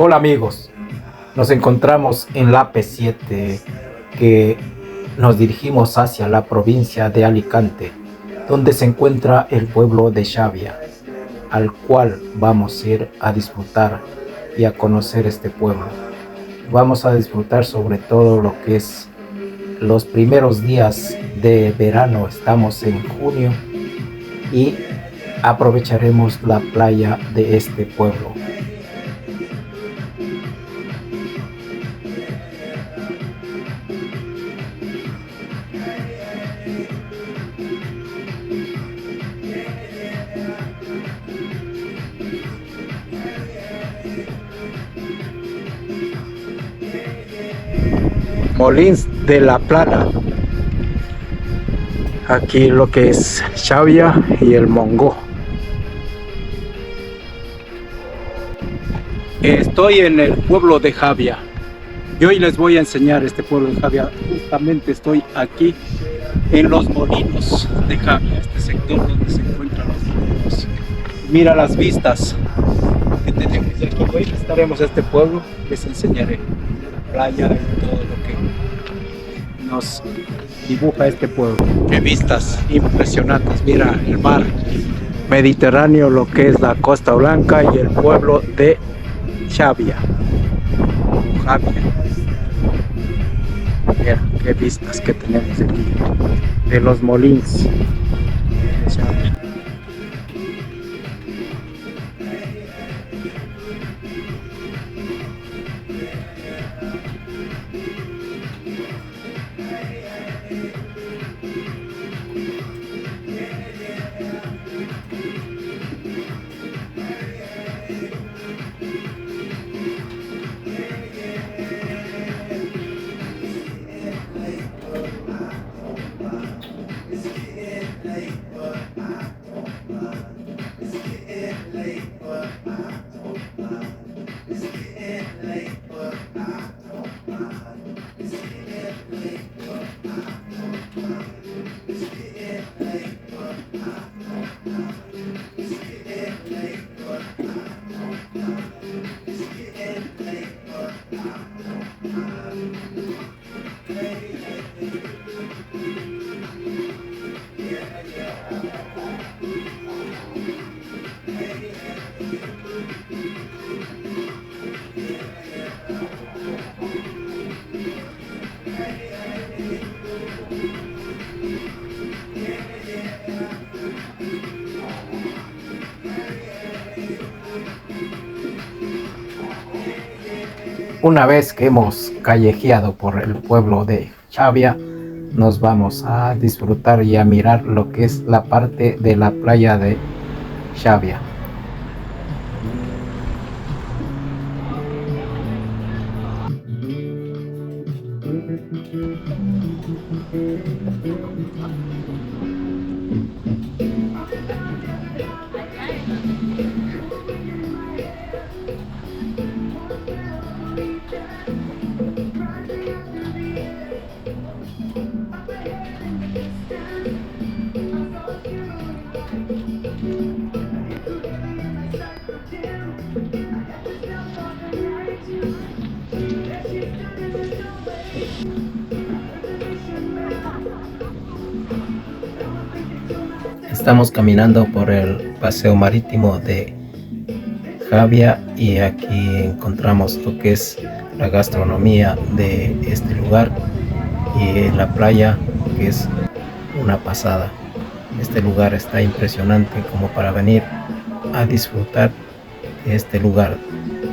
Hola amigos, nos encontramos en la P7 que nos dirigimos hacia la provincia de Alicante, donde se encuentra el pueblo de Xavia, al cual vamos a ir a disfrutar y a conocer este pueblo. Vamos a disfrutar sobre todo lo que es los primeros días de verano, estamos en junio y aprovecharemos la playa de este pueblo. Molins de la Plana. Aquí lo que es Xavia y el Mongó. Estoy en el pueblo de Xavia y hoy les voy a enseñar este pueblo de Xavia. Justamente estoy aquí en los molinos de Xavia, este sector donde se encuentran los molinos. Mira las vistas que tenemos de aquí. Hoy estaremos a este pueblo, les enseñaré la playa y todo lo que nos dibuja este pueblo. Qué vistas impresionantes, mira el mar Mediterráneo, lo que es la Costa Blanca y el pueblo de Xavia. Mira qué vistas que tenemos aquí de los molins de Xavia. Una vez que hemos callejeado por el pueblo de Xavia, nos vamos a disfrutar y a mirar lo que es la parte de la playa de Xavia. Estamos caminando por el paseo marítimo de Xavia y aquí encontramos lo que es la gastronomía de este lugar y la playa, que es una pasada. Este lugar está impresionante como para venir a disfrutar de este lugar,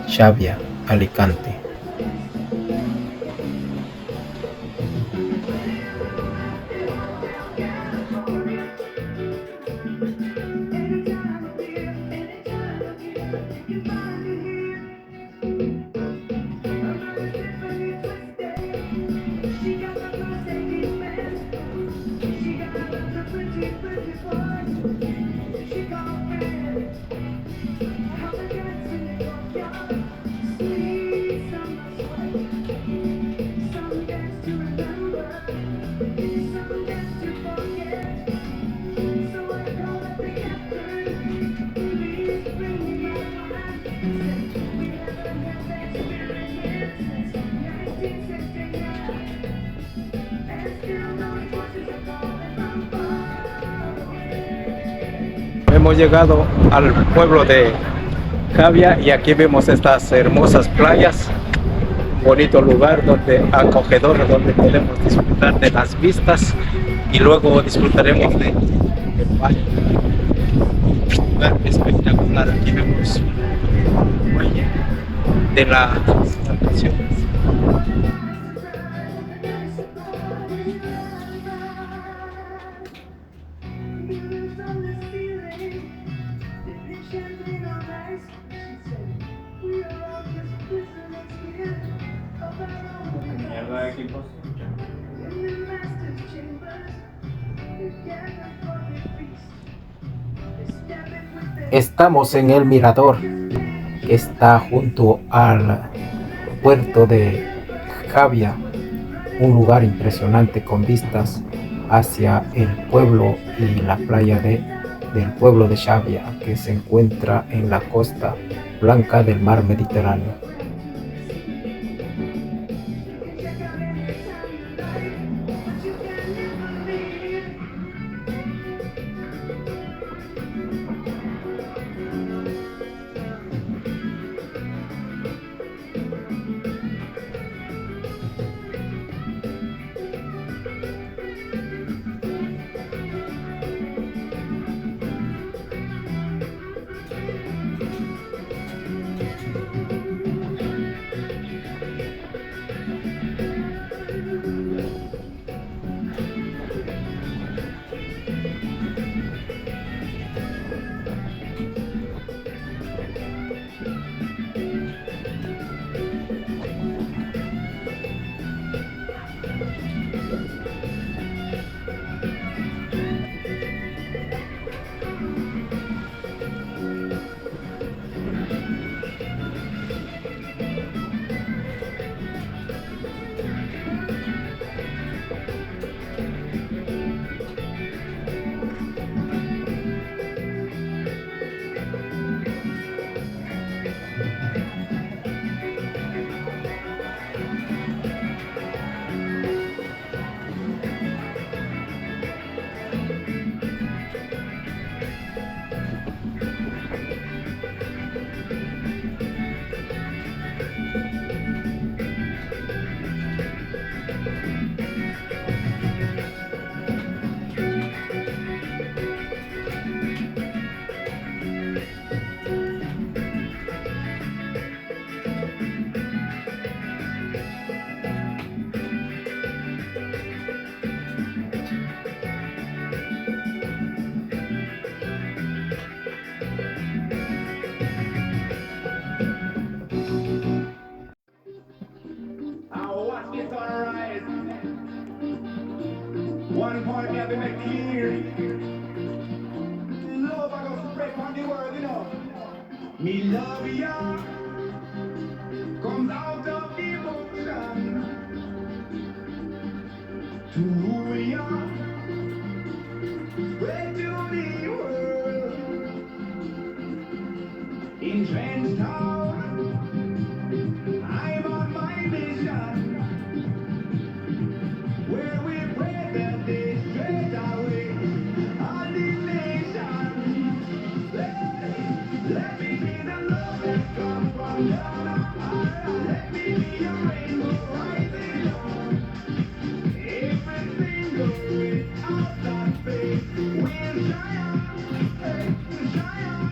Xavia, Alicante. hemos llegado al pueblo de Javia y aquí vemos estas hermosas playas, un bonito lugar donde acogedor, donde podemos disfrutar de las vistas y luego disfrutaremos del baño. Un lugar espectacular. Aquí vemos el muelle de las plantaciones. Mierda de equipos. Estamos en el mirador que está junto al puerto de Javia, un lugar impresionante con vistas hacia el pueblo y la playa del pueblo de Javia, que se encuentra en la costa blanca del mar Mediterráneo. One point me have to make clear. Love I go spread on the world, you know. Me love ya comes out of devotion to ya, spread to the world. In Trenchtown, I'm on my mission, where we pray that they straight away all the nation. Let me be the love that comes from down high. Let me be a rainbow rising up. Everything goes outside space will shine, will shine.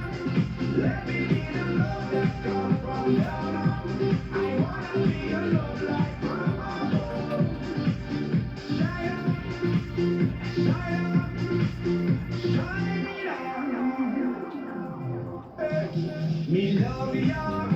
Let me be the love that comes from down high. I wanna be a love like Mama. Shine, shine, shine on. Me love ya.